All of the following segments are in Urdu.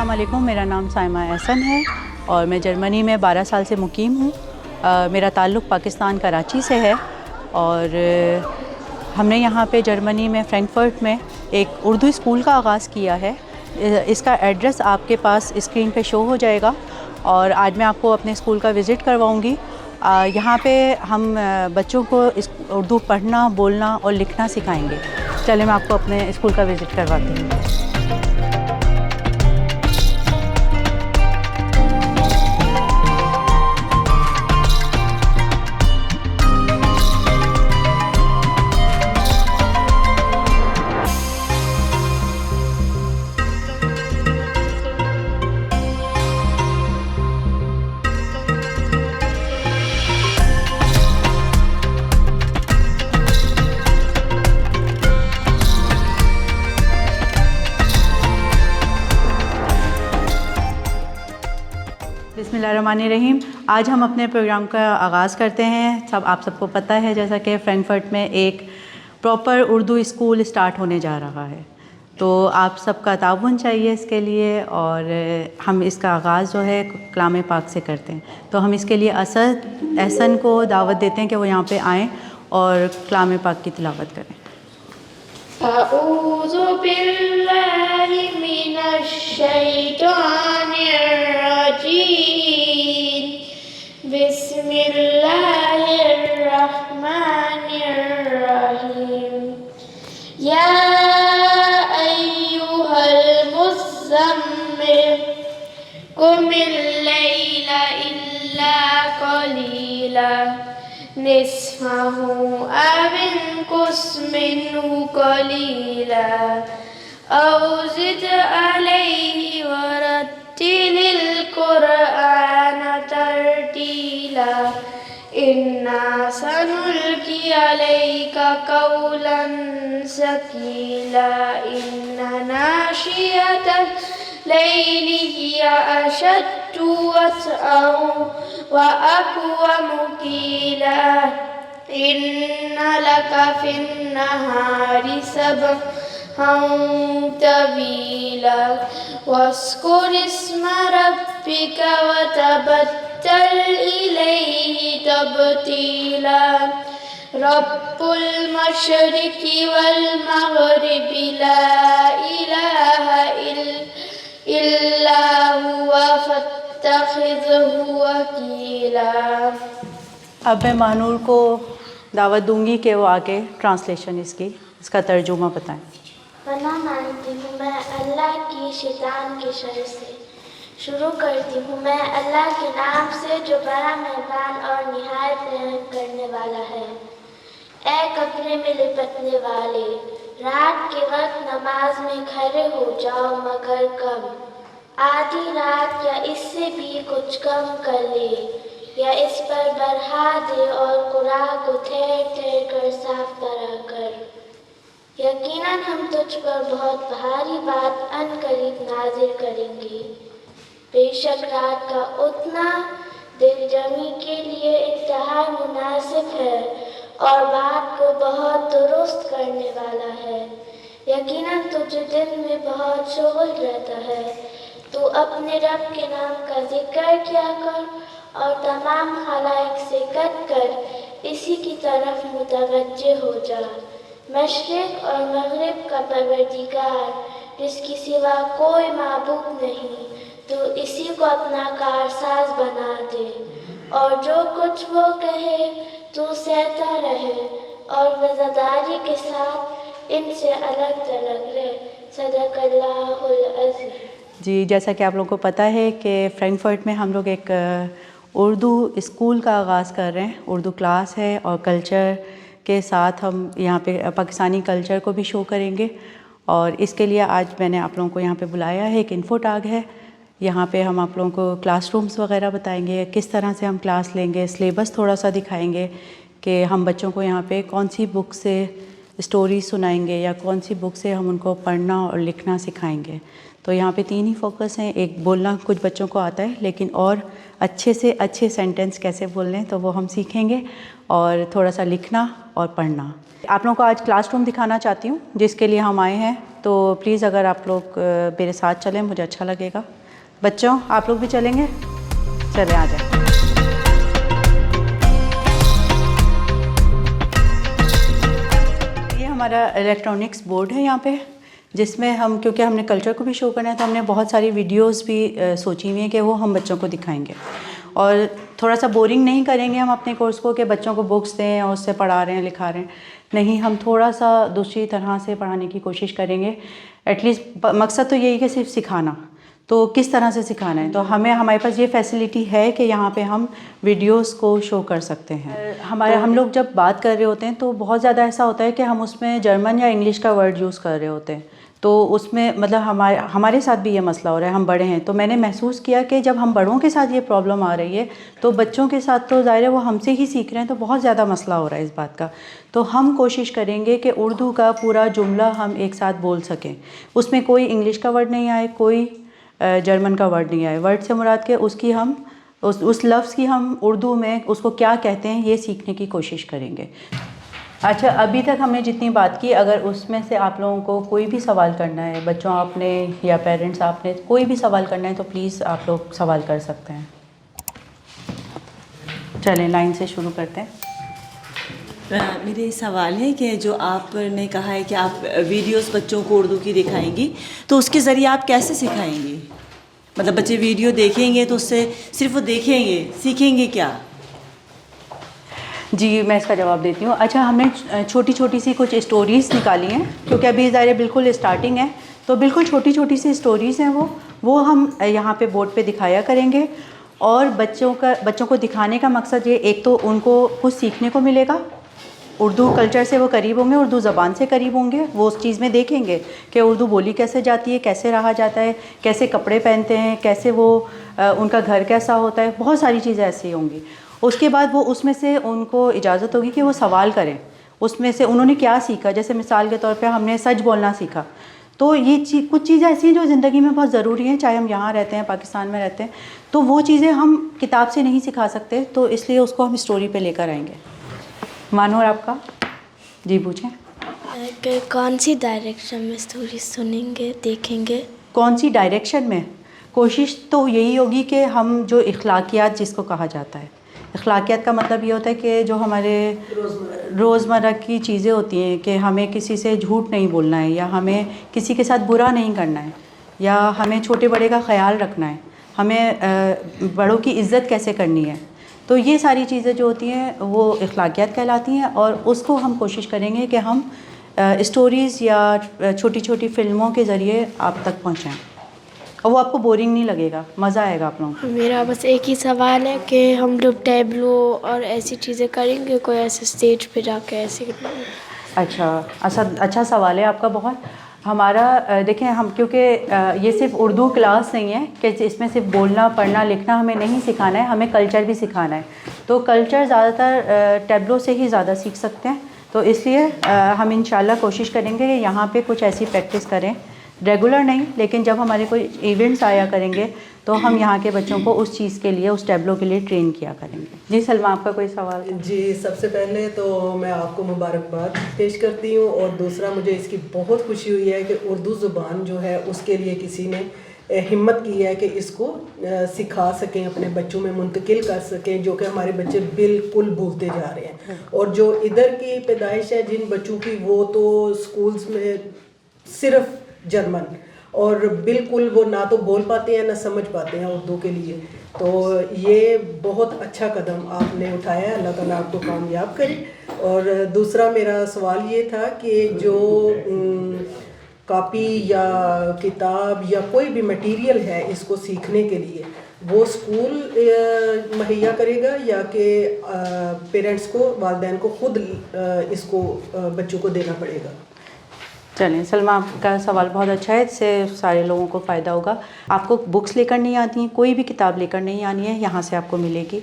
السلام علیکم، میرا نام سائمہ احسن ہے اور میں جرمنی میں 12 سال سے مقیم ہوں۔ میرا تعلق پاکستان کراچی سے ہے اور ہم نے یہاں پہ جرمنی میں فرینکفرٹ میں ایک اردو اسکول کا آغاز کیا ہے۔ اس کا ایڈریس آپ کے پاس اسکرین پہ شو ہو جائے گا اور آج میں آپ کو اپنے اسکول کا وزٹ کرواؤں گی۔ یہاں پہ ہم بچوں کو اردو پڑھنا، بولنا اور لکھنا سکھائیں گے۔ چلیں میں آپ کو اپنے اسکول کا وزٹ کرواتی ہوں۔ بسم اللہ الرحمن الرحیم۔ آج ہم اپنے پروگرام کا آغاز کرتے ہیں۔ آپ سب کو پتہ ہے جیسا کہ فرینکفرٹ میں ایک پراپر اردو اسکول اسٹارٹ ہونے جا رہا ہے، تو آپ سب کا تعاون چاہیے اس کے لیے، اور ہم اس کا آغاز جو ہے کلام پاک سے کرتے ہیں۔ تو ہم اس کے لیے اسد احسن کو دعوت دیتے ہیں کہ وہ یہاں پہ آئیں اور کلام پاک کی تلاوت کریں۔ اعوذ باللہ من الشیطان الرجیم، بسم اللہ الرحمن الرحیم۔ یا ایہا المزمل قم اللیل الا قلیلا نصفہ او انقص منہ قلیلا او زد علیہ ورتل القرآن ترتیلا انا سنلقی علیک قولا ثقیلا ان ناشئۃ اللیل ہی اشد وطئا وأقوم قیلا ان لک فی النہار سبحا طویلا واذکر اسم ربک وتبتل الیہ تبتیلا رب المشرق والمغرب لا الہ الا هو فاتخذہ وکیلا۔ اب میں مانور کو دعوت دوں گی کہ وہ آگے ٹرانسلیشن اس کا ترجمہ بتائیں۔ پناہ مانگتی ہوں میں اللہ کی شیطان کے شر سے۔ شروع کرتی ہوں میں اللہ کے نام سے جو بڑا مہربان اور نہایت رحم کرنے والا ہے۔ اے کپڑے میں لپٹنے والے، رات کے وقت نماز میں کھڑے ہو جاؤ مگر کم، آدھی رات یا اس سے بھی کچھ کم کر لے، یا اس پر بڑھا دے اور قرآن کو ٹھہر ٹھہر کر صاف طرح کر۔ یقیناً ہم تجھ پر بہت بھاری بات ان قریب نازل کریں گے۔ بے شک رات کا اتنا دل جمی کے لیے انتہا مناسب ہے اور بات کو بہت درست کرنے والا ہے۔ یقیناً تجھے دن میں بہت شغل رہتا ہے، تو اپنے رب کے نام کا ذکر کیا کر اور تمام خلائق سے کٹ کر اسی کی طرف متوجہ ہو جا۔ مشرق اور مغرب کا پروردگار جس کی سوا کوئی معبود نہیں، تو اسی کو اپنا کارساز بنا دے، اور جو کچھ وہ کہے تو سہتا رہے اور وفاداری کے ساتھ ان سے الگ تھلگ رہ۔ صدق اللہ العظیم۔ جی، جیسا کہ آپ لوگوں کو پتہ ہے کہ فرینکفرٹ میں ہم لوگ ایک اردو اسکول کا آغاز کر رہے ہیں۔ اردو کلاس ہے اور کلچر کے ساتھ ہم یہاں پہ پاکستانی کلچر کو بھی شو کریں گے، اور اس کے لیے آج میں نے آپ لوگوں کو یہاں پہ بلایا ہے۔ ایک انفو ٹاگ ہے، یہاں پہ ہم آپ لوگوں کو کلاس رومز وغیرہ بتائیں گے، کس طرح سے ہم کلاس لیں گے، سلیبس تھوڑا سا دکھائیں گے کہ ہم بچوں کو یہاں پہ کون سی بک سے اسٹوری سنائیں گے یا کون سی بک سے ہم ان کو پڑھنا اور لکھنا سکھائیں گے۔ تو یہاں پہ 3 ہی فوکس ہیں۔ ایک، بولنا کچھ بچوں کو آتا ہے لیکن اور اچھے سے اچھے سینٹنس کیسے بولنے تو وہ ہم سیکھیں گے، اور تھوڑا سا لکھنا اور پڑھنا۔ آپ لوگوں کو آج کلاس روم دکھانا چاہتی ہوں جس کے لیے ہم آئے ہیں۔ تو پلیز اگر آپ لوگ میرے ساتھ چلیں مجھے اچھا لگے گا. بچوں آپ لوگ بھی چلیں گے؟ چلیں آ جائیں. یہ ہمارا الیکٹرانکس بورڈ ہے یہاں پہ، جس میں ہم کیونکہ ہم نے کلچر کو بھی شو کرنا ہے تو ہم نے بہت ساری ویڈیوز بھی سوچی ہوئی ہیں کہ وہ ہم بچوں کو دکھائیں گے. اور تھوڑا سا بورنگ نہیں کریں گے ہم اپنے کورس کو کہ بچوں کو بکس دیں اور اس سے پڑھا رہے ہیں لکھا رہے ہیں. نہیں، ہم تھوڑا سا دوسری طرح سے پڑھانے کی کوشش کریں گے. ایٹ لیسٹ مقصد تو یہی کہ صرف سکھانا، تو کس طرح سے سکھانا ہے. تو ہمارے پاس یہ فیسلٹی ہے کہ یہاں پہ ہم ویڈیوز کو شو کر سکتے ہیں. ہم لوگ جب بات کر رہے ہوتے ہیں تو بہت زیادہ ایسا ہوتا ہے کہ ہم اس میں جرمن یا انگلش کا ورڈ یوز کر رہے ہوتے ہیں، تو اس میں مطلب ہمارے ساتھ بھی یہ مسئلہ ہو رہا ہے. ہم بڑے ہیں تو میں نے محسوس کیا کہ جب ہم بڑوں کے ساتھ یہ پرابلم آ رہی ہے تو بچوں کے ساتھ تو ظاہر ہے وہ ہم سے ہی سیکھ رہے ہیں، تو بہت زیادہ مسئلہ ہو رہا ہے اس بات کا. تو ہم کوشش کریں گے کہ اردو کا پورا جملہ ہم ایک ساتھ بول سکیں. اس میں کوئی انگلش کا ورڈ نہیں آئے، کوئی جرمن کا ورڈ نہیں آئے. ورڈ سے مراد کہ اس کی ہم اس لفظ کی ہم اردو میں اس کو کیا کہتے ہیں یہ سیکھنے کی کوشش کریں گے. اچھا، ابھی تک ہم نے جتنی بات کی، اگر اس میں سے آپ لوگوں کو کوئی بھی سوال کرنا ہے، بچوں آپ نے یا پیرنٹس آپ نے کوئی بھی سوال کرنا ہے تو پلیز آپ لوگ سوال کر سکتے ہیں. چلیں لائن سے شروع کرتے ہیں. میرے سوال ہے کہ جو آپ نے کہا ہے کہ آپ ویڈیوز بچوں کو اردو کی دکھائیں گی، تو اس کے ذریعے آپ کیسے سکھائیں گی؟ مطلب بچے ویڈیو دیکھیں گے تو اس سے صرف وہ دیکھیں گے، سیکھیں گے کیا؟ جی میں اس کا جواب دیتی ہوں. اچھا، ہم نے چھوٹی چھوٹی سی کچھ اسٹوریز نکالی ہیں کیونکہ ابھی ظاہر بالکل اسٹارٹنگ ہے، تو بالکل چھوٹی چھوٹی سی اسٹوریز ہیں وہ ہم یہاں پہ بورڈ پہ دکھایا کریں گے. اور بچوں کو دکھانے کا مقصد یہ، ایک تو ان کو کچھ سیکھنے کو ملے گا، اردو کلچر سے وہ قریب ہوں گے، اردو زبان سے قریب ہوں گے. وہ اس چیز میں دیکھیں گے کہ اردو بولی کیسے جاتی ہے، کیسے رہا جاتا ہے، کیسے کپڑے پہنتے ہیں، کیسے وہ ان کا گھر کیسا ہوتا ہے. بہت ساری چیزیں ایسی ہوں گی. اس کے بعد وہ اس میں سے ان کو اجازت ہوگی کہ وہ سوال کریں. اس میں سے انہوں نے کیا سیکھا، جیسے مثال کے طور پہ ہم نے سچ بولنا سیکھا. تو یہ کچھ چیزیں ایسی ہیں جو زندگی میں بہت ضروری ہیں، چاہے ہم یہاں رہتے ہیں، پاکستان میں رہتے ہیں. تو وہ چیزیں ہم کتاب سے نہیں سکھا سکتے، تو اس لیے اس کو ہم اسٹوری پہ لے کر آئیں گے. مانو، اور آپ کا؟ جی پوچھیں. کہ کون سی ڈائریکشن میں اسٹوری سنیں گے، دیکھیں گے؟ کون سی ڈائریکشن میں؟ کوشش تو یہی ہوگی کہ ہم جو اخلاقیات جس کو کہا جاتا ہے، اخلاقیات کا مطلب یہ ہوتا ہے کہ جو ہمارے روزمرہ کی چیزیں ہوتی ہیں کہ ہمیں کسی سے جھوٹ نہیں بولنا ہے، یا ہمیں کسی کے ساتھ برا نہیں کرنا ہے، یا ہمیں چھوٹے بڑے کا خیال رکھنا ہے، ہمیں بڑوں کی عزت کیسے کرنی ہے. تو یہ ساری چیزیں جو ہوتی ہیں وہ اخلاقیات کہلاتی ہیں، اور اس کو ہم کوشش کریں گے کہ ہم اسٹوریز یا چھوٹی چھوٹی فلموں کے ذریعے آپ تک پہنچائیں، اور وہ آپ کو بورنگ نہیں لگے گا، مزہ آئے گا آپ لوگوں کو. میرا بس ایک ہی سوال ہے کہ ہم لوگ ٹیبلو اور ایسی چیزیں کریں گے، کوئی ایسے اسٹیج پہ جا کے ایسے؟ اچھا سوال ہے آپ کا بہت. ہمارا دیکھیں، ہم کیونکہ یہ صرف اردو کلاس نہیں ہے کہ اس میں صرف بولنا پڑھنا لکھنا ہمیں نہیں سکھانا ہے، ہمیں کلچر بھی سکھانا ہے. تو کلچر زیادہ تر ٹیبلو سے ہی زیادہ سیکھ سکتے ہیں. تو اس لیے ہم انشاءاللہ کوشش کریں گے کہ یہاں پہ کچھ ایسی پریکٹس کریں، ریگولر نہیں لیکن جب ہمارے کوئی ایونٹس آیا کریں گے تو ہم یہاں کے بچوں کو اس چیز کے لیے، اس ٹیبلو کے لیے ٹرین کیا کریں گے. جی سلمہ، آپ کا کوئی سوال؟ جی، سب سے پہلے تو میں آپ کو مبارکباد پیش کرتی ہوں، اور دوسرا مجھے اس کی بہت خوشی ہوئی ہے کہ اردو زبان جو ہے اس کے لیے کسی نے ہمت کی ہے کہ اس کو سکھا سکیں، اپنے بچوں میں منتقل کر سکیں، جو کہ ہمارے بچے بالکل بھولتے جا رہے ہیں. اور جو ادھر کی پیدائش ہے جن بچوں کی، وہ تو سکولز میں صرف جرمن، اور بالکل وہ نہ تو بول پاتے ہیں نہ سمجھ پاتے ہیں اردو کے لیے. تو یہ بہت اچھا قدم آپ نے اٹھایا ہے، اللہ تعالیٰ آپ کو کامیاب کرے. اور دوسرا میرا سوال یہ تھا کہ جو کاپی یا کتاب یا کوئی بھی مٹیریل ہے اس کو سیکھنے کے لیے، وہ اسکول مہیا کرے گا یا کہ پیرنٹس کو، والدین کو خود اس کو بچوں کو دینا پڑے گا؟ چلیں، سلمہ آپ کا سوال بہت اچھا ہے، اس سے سارے لوگوں کو فائدہ ہوگا. آپ کو بکس لے کر نہیں آتی ہیں، کوئی بھی کتاب لے کر نہیں آنی ہے، یہاں سے آپ کو ملے گی.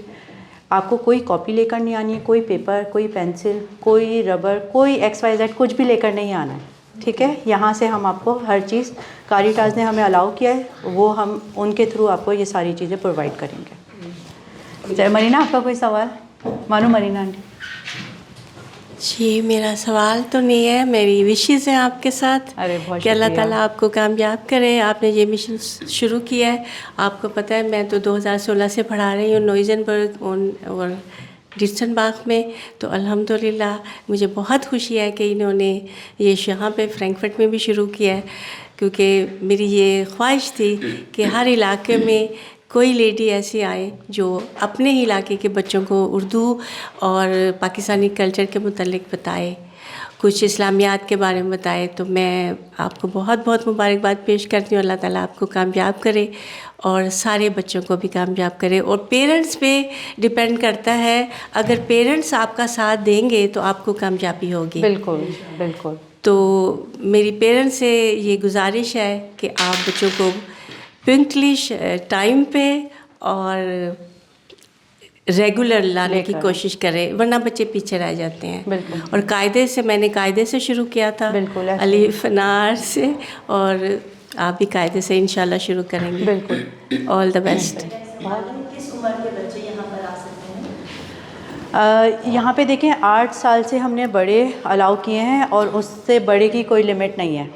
آپ کو کوئی کاپی لے کر نہیں آنی ہے، کوئی پیپر، کوئی پینسل، کوئی ربر، کوئی XYZ کچھ بھی لے کر نہیں آنا ہے. ٹھیک ہے؟ یہاں سے ہم آپ کو ہر چیز، کاریٹاز نے ہمیں الاؤ کیا ہے، وہ ہم ان کے تھرو آپ کو یہ ساری چیزیں پرووائڈ کریں گے. مرینا، آپ کا کوئی سوال؟ مانو، مرینا آنٹی. جی میرا سوال تو نہیں ہے، میری وشیز ہیں آپ کے ساتھ ارے بہت کہ اللہ شکریہ۔ تعالیٰ آپ کو کامیاب کرے۔ آپ نے یہ مشن شروع کیا ہے، آپ کو پتہ ہے میں تو 2016 سے پڑھا رہی ہوں نوئزنبرگ اور ڈیٹسن باغ میں، تو الحمدللہ مجھے بہت خوشی ہے کہ انہوں نے یہ یہاں پہ فرینکفرٹ میں بھی شروع کیا ہے، کیونکہ میری یہ خواہش تھی کہ ہر علاقے میں کوئی لیڈی ایسی آئے جو اپنے ہی علاقے کے بچوں کو اردو اور پاکستانی کلچر کے متعلق بتائے، کچھ اسلامیات کے بارے میں بتائے۔ تو میں آپ کو بہت بہت مبارکباد پیش کرتی ہوں، اللہ تعالیٰ آپ کو کامیاب کرے اور سارے بچوں کو بھی کامیاب کرے۔ اور پیرنٹس پہ ڈپینڈ کرتا ہے، اگر پیرنٹس آپ کا ساتھ دیں گے تو آپ کو کامیابی ہوگی۔ بالکل بالکل۔ تو میری پیرنٹس سے یہ گزارش ہے کہ آپ بچوں کو پنکٹلی ٹائم پہ اور ریگولر لانے کی کوشش کریں، ورنہ بچے پیچھے رہ جاتے ہیں۔ بالکل۔ اور قاعدے سے، میں نے قاعدے سے شروع کیا تھا، بالکل ایسے۔ الف نار سے، اور آپ بھی قاعدے سے انشاءاللہ شروع کریں گے۔ بالکل۔ آل دا بیسٹ۔ کس عمر کے بچے یہاں پر آ سکتے ہیں؟ یہاں پہ دیکھیں 8 سال سے ہم نے بڑے الاؤ کیے ہیں، اور اس سے بڑے کی کوئی لمٹ نہیں ہے،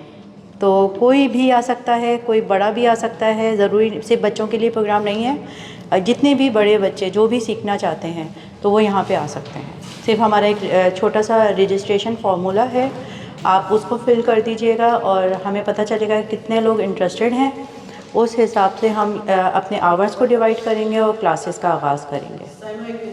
تو کوئی بھی آ سکتا ہے، کوئی بڑا بھی آ سکتا ہے، ضروری صرف بچوں کے لیے پروگرام نہیں ہے، جتنے بھی بڑے بچے جو بھی سیکھنا چاہتے ہیں تو وہ یہاں پہ آ سکتے ہیں۔ صرف ہمارا ایک چھوٹا سا رجسٹریشن فارمولا ہے، آپ اس کو فل کر دیجئے گا اور ہمیں پتہ چلے گا کتنے لوگ انٹرسٹڈ ہیں، اس حساب سے ہم اپنے آورز کو ڈیوائڈ کریں گے اور کلاسز کا آغاز کریں گے۔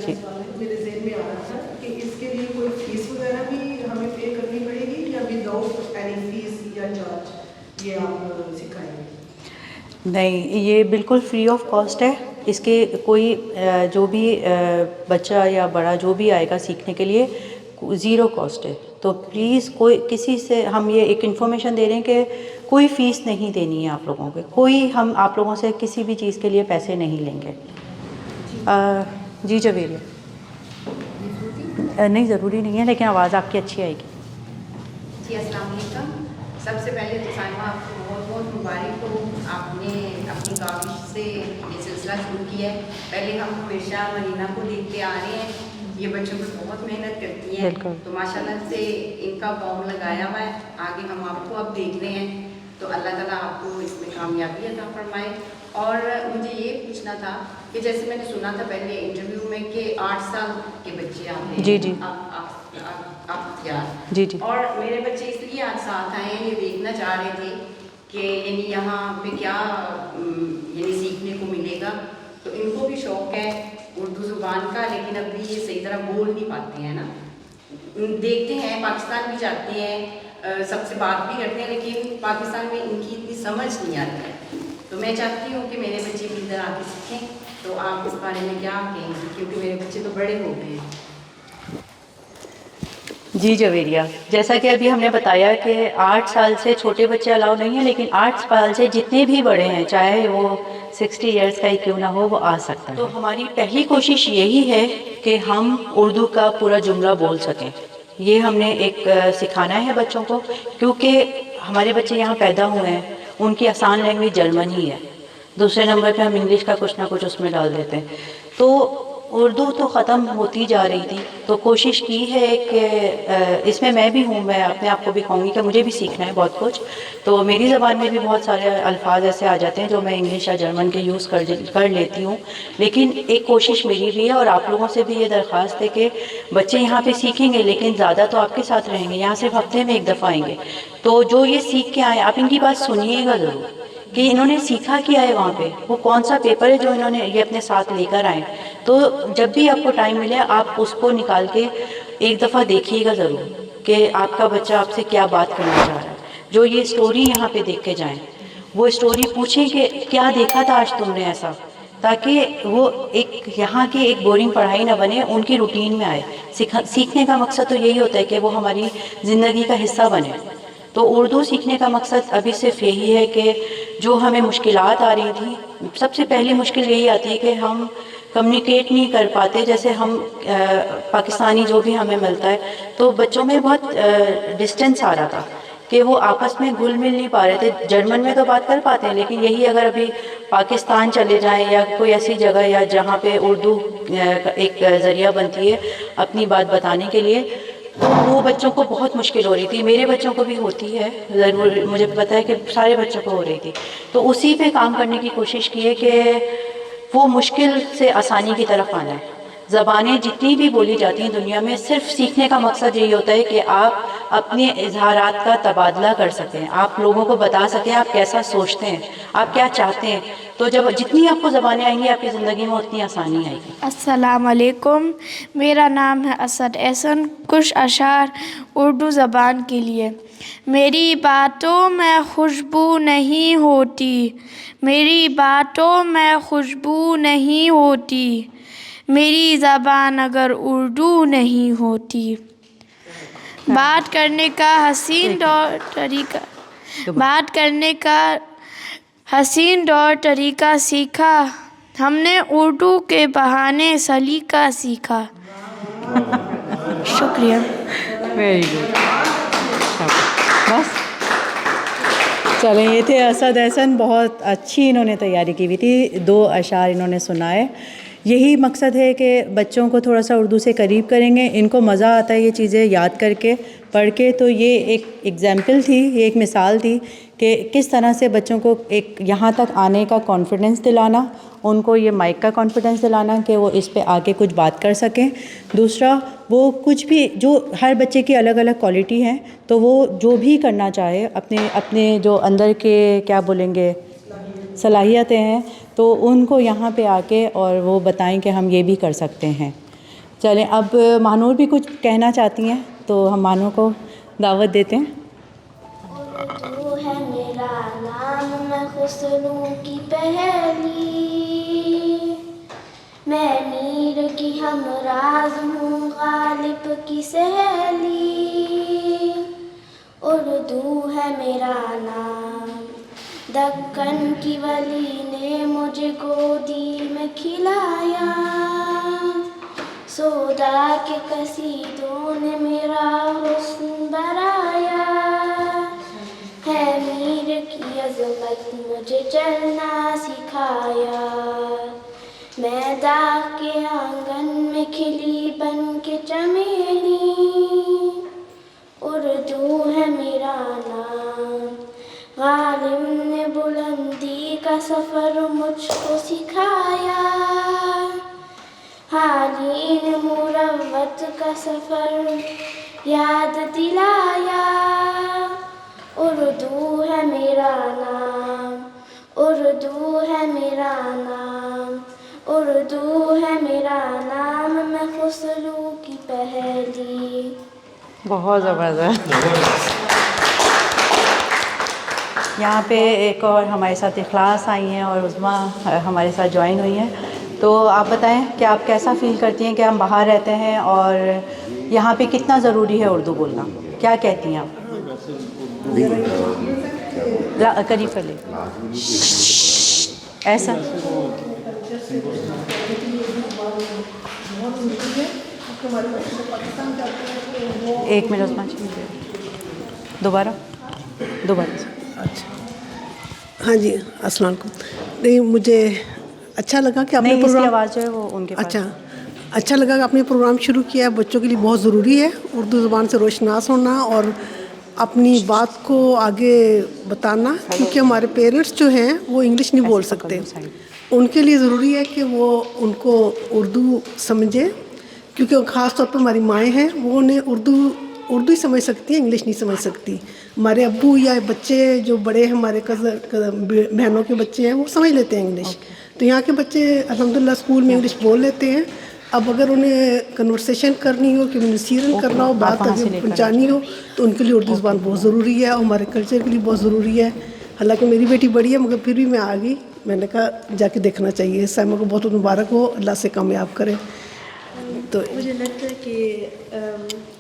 جی میرے ذہن میں آ رہا تھا کہ اس کے لیے کوئی فیس وغیرہ بھی ہمیں پے کرنی پڑے گی یا وداؤٹ اینی فیس یا چارج یہ آپ سکھائیں گے؟ نہیں، یہ بالکل فری آف کاسٹ ہے، اس کے کوئی جو بھی بچہ یا بڑا جو بھی آئے گا سیکھنے کے لیے 0 کاسٹ ہے، تو پلیز کوئی کسی سے ہم یہ ایک انفارمیشن دے رہے ہیں کہ کوئی فیس نہیں دینی ہے آپ لوگوں کو، کوئی ہم آپ لوگوں سے کسی بھی چیز کے لیے پیسے نہیں لیں گے۔ جی جویریہ، نہیں ضروری نہیں ہے، لیکن آواز آپ کی اچھی آئے گی۔ جی السلام علیکم۔ سب سے پہلے تو سائمہ آپ کو بہت بہت مبارک ہو، آپ نے اپنی کاوش سے یہ سلسلہ شروع کیا ہے۔ پہلے ہم ہمیشہ مرینا کو دیکھتے آ رہے ہیں، یہ بچوں پر بہت محنت کرتی ہیں، تو ماشاءاللہ سے ان کا فارم لگایا ہوا ہے، آگے ہم آپ کو اب دیکھ رہے ہیں، تو اللہ تعالیٰ آپ کو اس میں کامیابی عطا فرمائے۔ اور مجھے یہ پوچھنا تھا کہ جیسے میں نے سنا تھا پہلے انٹرویو میں کہ 8 سال کے بچے آتے ہیں، جی جی آپ جی جی، اور میرے بچے اس لیے آج ساتھ آئے ہیں، یہ دیکھنا چاہ رہے تھے کہ یعنی یہاں پہ کیا یعنی سیکھنے کو ملے گا، تو ان کو بھی شوق ہے اردو زبان کا، لیکن ابھی یہ صحیح طرح بول نہیں پاتے ہیں نا، دیکھتے ہیں پاکستان بھی جاتے ہیں، سب سے بات بھی کرتے ہیں، لیکن پاکستان میں ان کی اتنی سمجھ نہیں آتی ہے، تو میں چاہتی ہوں کہ میرے بچے بھی ادھر آ کے سیکھیں، تو آپ اس بارے میں کیا کہیں گے، کیونکہ میرے بچے تو بڑے ہو گئے ہیں۔ جی جویریہ، جیسا کہ ابھی ہم نے بتایا کہ 8 سال سے چھوٹے بچے الاؤ نہیں ہیں، لیکن 8 سال سے جتنے بھی بڑے ہیں، چاہے وہ 60 ایئرس کا ہی کیوں نہ ہو، وہ آ سکتا ہے۔ تو ہماری پہلی کوشش یہی ہے کہ ہم اردو کا پورا جملہ بول سکیں، یہ ہم نے ایک سکھانا ہے بچوں کو، کیونکہ ہمارے بچے یہاں پیدا ہوئے ہیں، ان کی آسان لینگویج جرمن ہی ہے، دوسرے نمبر پہ ہم انگلش کا کچھ نہ کچھ اس میں ڈال دیتے ہیں، تو اردو تو ختم ہوتی جا رہی تھی، تو کوشش کی ہے کہ اس میں میں بھی ہوں، میں اپنے آپ کو بھی کہوں گی کہ مجھے بھی سیکھنا ہے بہت کچھ، تو میری زبان میں بھی بہت سارے الفاظ ایسے آ جاتے ہیں جو میں انگلش یا جرمن کے یوز کر لیتی ہوں، لیکن ایک کوشش میری بھی ہے اور آپ لوگوں سے بھی یہ درخواست ہے کہ بچے یہاں پہ سیکھیں گے، لیکن زیادہ تو آپ کے ساتھ رہیں گے، یہاں صرف ہفتے میں 1 دفعہ آئیں گے، تو جو یہ سیکھ کے آئیں، آپ ان کی بات سنیے گا ضرور کہ انہوں نے سیکھا کیا ہے وہاں پہ، وہ کون سا پیپر ہے جو انہوں نے یہ اپنے ساتھ لے کر آئیں، تو جب بھی آپ کو ٹائم ملے آپ اس کو نکال کے 1 دفعہ دیکھیے گا ضرور کہ آپ کا بچہ آپ سے کیا بات کرنا چاہ رہا ہے، جو یہ سٹوری یہاں پہ دیکھ کے جائیں، وہ سٹوری پوچھیں کہ کیا دیکھا تھا آج تم نے ایسا، تاکہ وہ ایک یہاں کی ایک بورنگ پڑھائی نہ بنے، ان کی روٹین میں آئے۔ سیکھنے کا مقصد تو یہی ہوتا ہے کہ وہ ہماری زندگی کا حصہ بنے، تو اردو سیکھنے کا مقصد ابھی صرف یہی ہے کہ جو ہمیں مشکلات آ رہی تھیں، سب سے پہلی مشکل یہی آتی ہے کہ ہم کمیونیکیٹ نہیں کر پاتے، جیسے ہم پاکستانی جو بھی ہمیں ملتا ہے تو بچوں میں بہت ڈسٹینس آ رہا تھا کہ وہ آپس میں گھل مل نہیں پا رہے تھے، جرمن میں تو بات کر پاتے ہیں، لیکن یہی اگر ابھی پاکستان چلے جائیں یا کوئی ایسی جگہ یا جہاں پہ اردو ایک ذریعہ بنتی ہے اپنی بات بتانے کے لیے، تو وہ بچوں کو بہت مشکل ہو رہی تھی، میرے بچوں کو بھی ہوتی ہے ضرور، مجھے پتہ ہے کہ سارے بچوں کو ہو رہی تھی. تو اسی پہ کام کرنے کی کوشش کی ہے کہ وہ مشکل سے آسانی کی طرف آنا ہے. زبانیں جتنی بھی بولی جاتی ہیں دنیا میں، صرف سیکھنے کا مقصد یہی ہوتا ہے کہ آپ اپنے اظہارات کا تبادلہ کر سکیں، آپ لوگوں کو بتا سکیں آپ کیسا سوچتے ہیں، آپ کیا چاہتے ہیں. تو جب جتنی آپ کو زبانیں آئیں گی آپ کی زندگی میں اتنی آسانی آئے گی. السلام علیکم، میرا نام ہے اسد احسن. کچھ اشعار اردو زبان کے لیے. میری باتوں میں خوشبو نہیں ہوتی، میری باتوں میں خوشبو نہیں ہوتی، میری زبان اگر اردو نہیں ہوتی. بات کرنے کا حسین طریقہ سیکھا ہم نے، اردو کے بہانے سلیقہ سیکھا. شکریہ. Very good. بس چلیں، یہ تھے اسد احسن. بہت اچھی انہوں نے تیاری کی ہوئی تھی، 2 اشعار انہوں نے سنائے. یہی مقصد ہے کہ بچوں کو تھوڑا سا اردو سے قریب کریں گے، ان کو مزہ آتا ہے یہ چیزیں یاد کر کے پڑھ کے. تو یہ ایک ایگزامپل تھی، یہ ایک مثال تھی کہ کس طرح سے بچوں کو ایک یہاں تک آنے کا کانفیڈنس دلانا، ان کو یہ مائک کا کانفیڈنس دلانا کہ وہ اس پہ آگے کچھ بات کر سکیں. دوسرا، وہ کچھ بھی، جو ہر بچے کی الگ الگ کوالٹی ہیں، تو وہ جو بھی کرنا چاہے اپنے جو اندر کے کیا بولیں گے صلاحیتیں ہیں، تو ان کو یہاں پہ آ کے اور وہ بتائیں کہ ہم یہ بھی کر سکتے ہیں. چلیں، اب مانور بھی کچھ کہنا چاہتی ہیں تو ہم مانور کو دعوت دیتے ہیں. اردو ہے میرا نام، میں خسرو کی پہلی، میں میر کی ہمراز ہوں، غالب کی سہیلی. اردو ہے میرا نام، دکن کی ولی نے مجھے گودی میں کھلایا، سودا کے قصیدوں نے میرا حسن بڑھایا. ہے میر کی عظمت مجھے چلنا سکھایا، میں داغ کے آنگن میں کھلی بن کے چمیلی. اردو ہے میرا نام، غالب نے بلندی کا سفر مجھ کو سکھایا، حالی نے مروت کا سفر یاد دلایا. اردو ہے میرا نام، اردو ہے میرا نام، اردو ہے میرا نام، میں خسرو کی پہلی. بہت زبردست. یہاں پہ ایک اور ہمارے ساتھ اخلاص آئی ہیں اور عظمیٰ ہمارے ساتھ جوائن ہوئی ہیں. تو آپ بتائیں کہ آپ کیسا فیل کرتی ہیں کہ ہم باہر رہتے ہیں اور یہاں پہ کتنا ضروری ہے اردو بولنا؟ کیا کہتی ہیں آپ؟ قریب کر لیں ایسا. ایک منٹ عثمان جی، دوبارہ. اچھا، ہاں جی، السلام علیکم. نہیں، مجھے اچھا لگا کہ آپ نے نہیں، اس کی آواز جو ہے وہ ان کے پاس. اچھا لگا کہ آپ نے پروگرام شروع کیا ہے. بچوں کے لیے بہت ضروری ہے اردو زبان سے روشناس ہونا اور اپنی بات کو آگے بتانا، کیونکہ ہمارے پیرنٹس جو ہیں وہ انگلش نہیں بول سکتے. ان کے لیے ضروری ہے کہ وہ ان کو اردو سمجھے، کیونکہ خاص طور پر ہماری مائیں ہیں، وہ انہیں اردو ہی سمجھ سکتی ہیں، انگلش نہیں سمجھ سکتی. ہمارے ابو یا بچے جو بڑے ہیں، ہمارے بہنوں کے بچے ہیں، وہ سمجھ لیتے ہیں انگلش. تو یہاں کے بچے الحمدللہ اسکول میں انگلش بول لیتے ہیں. اب اگر انہیں کنورسیشن کرنی ہو، کمیونیکیشن کرنا ہو، بات آگے پہنچانی ہو، تو ان کے لیے اردو زبان بہت ضروری ہے اور ہمارے کلچر کے لیے بہت ضروری ہے. حالانکہ میری بیٹی بڑی ہے مگر پھر بھی میں آ گئی، میں نے کہا جا کے دیکھنا چاہیے. سائمہ کو بہت مبارک ہو، اللہ سے کامیاب کرے. تو مجھے لگتا ہے کہ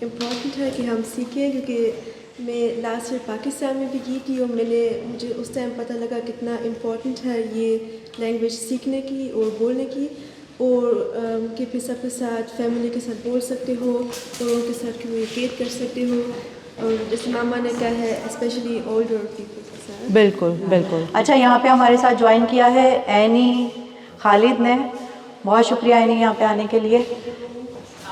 امپورٹنٹ ہے کہ ہم سیکھیں، کیونکہ میں لاسٹ ایئر پاکستان میں بھی کی تھی اور مجھے اس ٹائم پتہ لگا کتنا امپورٹنٹ ہے یہ لینگویج سیکھنے کی اور بولنے کی، اور کہ پھر سب کے ساتھ فیملی کے ساتھ بول سکتے ہو اور ان کے ساتھ کمیونیکیٹ کر سکتے ہو، اور جیسے ماما نے کہا ہے اسپیشلی اولڈر پیپل کے ساتھ. بالکل بالکل. اچھا، یہاں پہ ہمارے ساتھ جوائن کیا ہے اینی خالد نے. بہت شکریہ اینی یہاں پہ آنے کے لیے.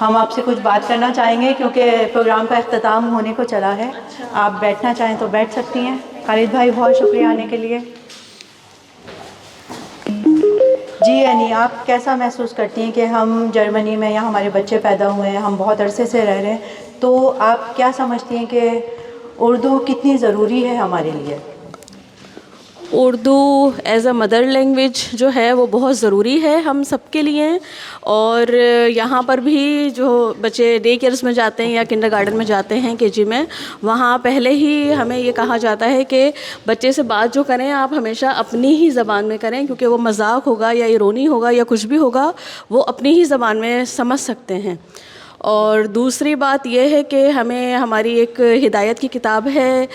ہم آپ سے کچھ بات کرنا چاہیں گے کیونکہ پروگرام کا اختتام ہونے کو چلا ہے. آپ بیٹھنا چاہیں تو بیٹھ سکتی ہیں. خالد بھائی بہت شکریہ آنے کے لیے. جی اینی آپ کیسا محسوس کرتی ہیں کہ ہم جرمنی میں یہاں ہمارے بچے پیدا ہوئے ہیں, ہم بہت عرصے سے رہ رہے ہیں, تو آپ کیا سمجھتی ہیں کہ اردو کتنی ضروری ہے ہمارے لیے؟ Urdu as a mother language جو ہے وہ بہت ضروری ہے ہم سب کے لیے. اور یہاں پر بھی جو بچے ڈے کیئرس میں جاتے ہیں یا کنڈر گارڈن میں جاتے ہیں KG میں, وہاں پہلے ہی ہمیں یہ کہا جاتا ہے کہ بچے سے بات جو کریں آپ ہمیشہ اپنی ہی زبان میں کریں, کیونکہ وہ مذاق ہوگا یا ایرونی ہوگا یا کچھ بھی ہوگا وہ اپنی ہی زبان میں سمجھ سکتے ہیں. اور دوسری بات یہ ہے کہ ہمیں ہماری ایک ہدایت کی کتاب ہے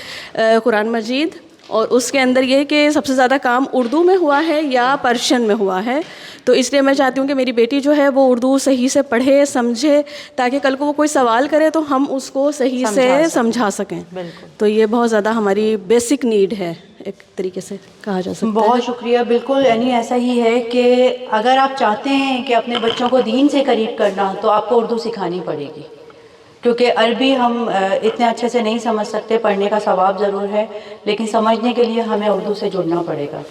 قرآن مجید, اور اس کے اندر یہ کہ سب سے زیادہ کام اردو میں ہوا ہے یا پرشین میں ہوا ہے. تو اس لیے میں چاہتی ہوں کہ میری بیٹی جو ہے وہ اردو صحیح سے پڑھے سمجھے, تاکہ کل کو وہ کوئی سوال کرے تو ہم اس کو صحیح سے سمجھا سکیں. تو یہ بہت زیادہ ہماری بیسک نیڈ ہے ایک طریقے سے کہا جا سکتا ہے. بہت شکریہ. بالکل یعنی ایسا ہی ہے کہ اگر آپ چاہتے ہیں کہ اپنے بچوں کو دین سے قریب کرنا تو آپ کو اردو سکھانی پڑے گی, کیونکہ عربی ہم اتنے اچھے سے نہیں سمجھ سکتے. پڑھنے کا ثواب ضرور ہے, لیکن سمجھنے کے لیے ہمیں اردو سے جڑنا پڑے گا.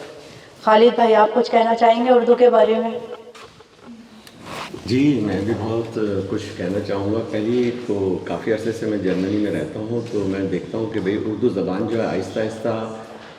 خالد بھائی آپ کچھ کہنا چاہیں گے اردو کے بارے میں؟ جی میں بھی بہت کچھ کہنا چاہوں گا. پہلی تو کافی عرصے سے میں جرمنی میں رہتا ہوں, تو میں دیکھتا ہوں کہ بھئی اردو زبان جو ہے آہستہ آہستہ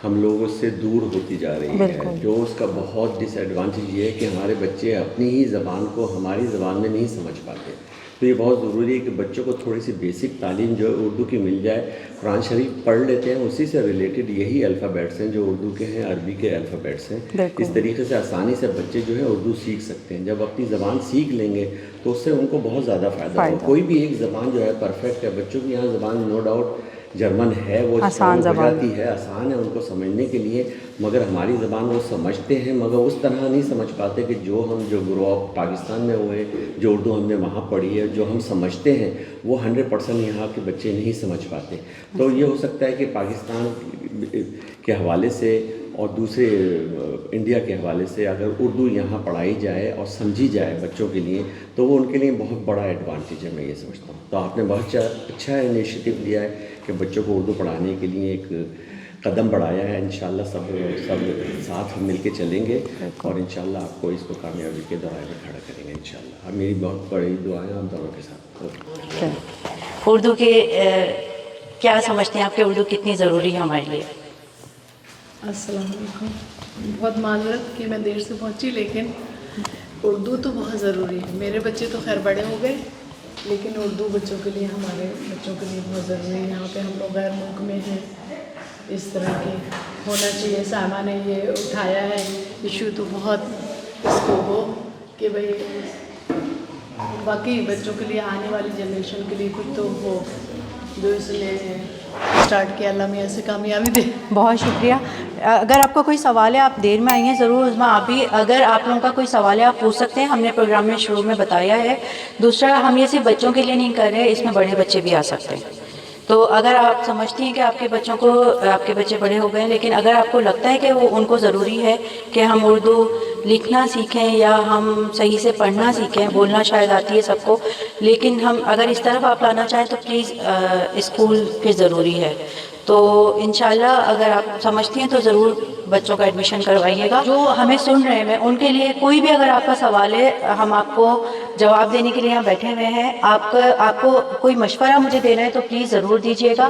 ہم لوگوں سے دور ہوتی جا رہی ہے. جو اس کا بہت ڈس ایڈوانٹیج یہ ہے کہ ہمارے بچے اپنی ہی زبان کو ہماری زبان میں نہیں سمجھ پاتے. تو یہ بہت ضروری ہے کہ بچوں کو تھوڑی سی بیسک تعلیم جو ہے اردو کی مل جائے. قرآن شریف پڑھ لیتے ہیں, اسی سے ریلیٹڈ یہی الفابیٹس ہیں جو اردو کے ہیں, عربی کے الفابیٹس ہیں. اس طریقے سے آسانی سے بچے جو ہے اردو سیکھ سکتے ہیں. جب اپنی زبان سیکھ لیں گے تو اس سے ان کو بہت زیادہ فائدہ ہوگا. کوئی بھی ایک زبان جو ہے پرفیکٹ ہے. بچوں کی یہاں زبان نو ڈاؤٹ جرمن ہے, وہ آسان ہو جاتی ہے, آسان ہے ان کو سمجھنے کے لیے, مگر ہماری زبان وہ سمجھتے ہیں مگر اس طرح نہیں سمجھ پاتے کہ جو ہم جو گرو اپ پاکستان میں ہوئے, جو اردو ہم نے وہاں پڑھی ہے, جو ہم سمجھتے ہیں وہ 100% یہاں کے بچے نہیں سمجھ پاتے. تو یہ ہو سکتا ہے کہ پاکستان کے حوالے سے اور دوسرے انڈیا کے حوالے سے اگر اردو یہاں پڑھائی جائے اور سمجھی جائے بچوں کے لیے تو وہ ان کے لیے بہت بڑا ایڈوانٹیج ہے, میں یہ سمجھتا ہوں. تو آپ نے بہت اچھا انیشیٹو لیا ہے کہ بچوں کو اردو پڑھانے کے لیے ایک قدم بڑھایا ہے. انشاءاللہ سب ساتھ مل کے چلیں گے اور انشاءاللہ آپ کو اس کو کامیابی کے دائرے میں کھڑا کریں گے انشاءاللہ. میری بہت بڑی دعائیں آپ دونوں کے ساتھ. اردو کے کیا سمجھتے ہیں آپ کہ اردو کتنی ضروری ہے ہمارے لیے؟ السلام علیکم. بہت معذرت کہ میں دیر سے پہنچی, لیکن اردو تو بہت ضروری ہے. میرے بچے تو خیر بڑے ہو گئے, لیکن اردو بچوں کے لیے, ہمارے بچوں کے لیے بہت ضروری ہے. یہاں پہ ہم لوگ غیر ملک میں ہیں, اس طرح کی ہونا چاہیے. سائمہ نے یہ اٹھایا ہے ایشو, تو بہت اس کو ہو کہ بھئی باقی بچوں کے لیے, آنے والی جنریشن کے لیے کچھ تو ہو جو اس نے اسٹارٹ کیا. اللہ میں ایسے کامیابی دے. بہت شکریہ. اگر آپ کو کوئی سوال ہے, آپ دیر میں آئی ہیں ضرور عظمیٰ, آپ بھی اگر آپ لوگوں کا کوئی سوال ہے آپ پوچھ سکتے ہیں. ہم نے پروگرام میں شروع میں بتایا ہے. دوسرا, ہم یہ صرف بچوں کے لیے نہیں کر رہے, اس میں بڑے بچے بھی آ سکتے ہیں. تو اگر آپ سمجھتی ہیں کہ آپ کے بچوں کو, آپ کے بچے بڑے ہو گئے ہیں, لیکن اگر آپ کو لگتا ہے کہ وہ ان کو ضروری ہے کہ ہم اردو لکھنا سیکھیں یا ہم صحیح سے پڑھنا سیکھیں, بولنا شاید آتی ہے سب کو, لیکن ہم اگر اس طرف آپ لانا چاہیں تو پلیز اسکول کی ضروری ہے. تو انشاءاللہ اگر آپ سمجھتی ہیں تو ضرور بچوں کا ایڈمیشن کروائیے گا. جو ہمیں سن رہے ہیں ان کے لیے کوئی بھی اگر آپ کا سوال ہے, ہم آپ کو جواب دینے کے لیے یہاں بیٹھے ہوئے ہیں. آپ کو کوئی مشورہ مجھے دینا ہے تو پلیز ضرور دیجیے گا.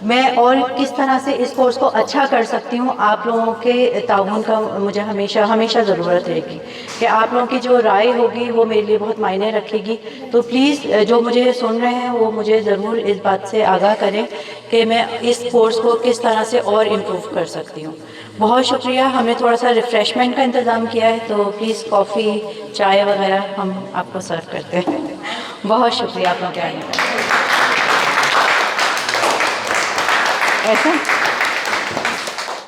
میں اور کس طرح سے اس کورس کو اچھا کر سکتی ہوں, آپ لوگوں کے تعاون کا مجھے ہمیشہ ضرورت رہے گی کہ آپ لوگوں کی جو رائے ہوگی وہ میرے لیے بہت معنی رکھے گی. تو پلیز جو مجھے سن رہے ہیں وہ مجھے ضرور اس بات سے آگاہ کریں کہ میں اس کورس کو کس طرح سے اور امپروو کر سکتی ہوں. بہت شکریہ. ہم نے تھوڑا سا ریفریشمنٹ کا انتظام کیا ہے, تو پلیز کافی, چائے وغیرہ ہم آپ کو سرو کرتے ہیں. بہت شکریہ آپ لوگوں کے آنے کا. ایسا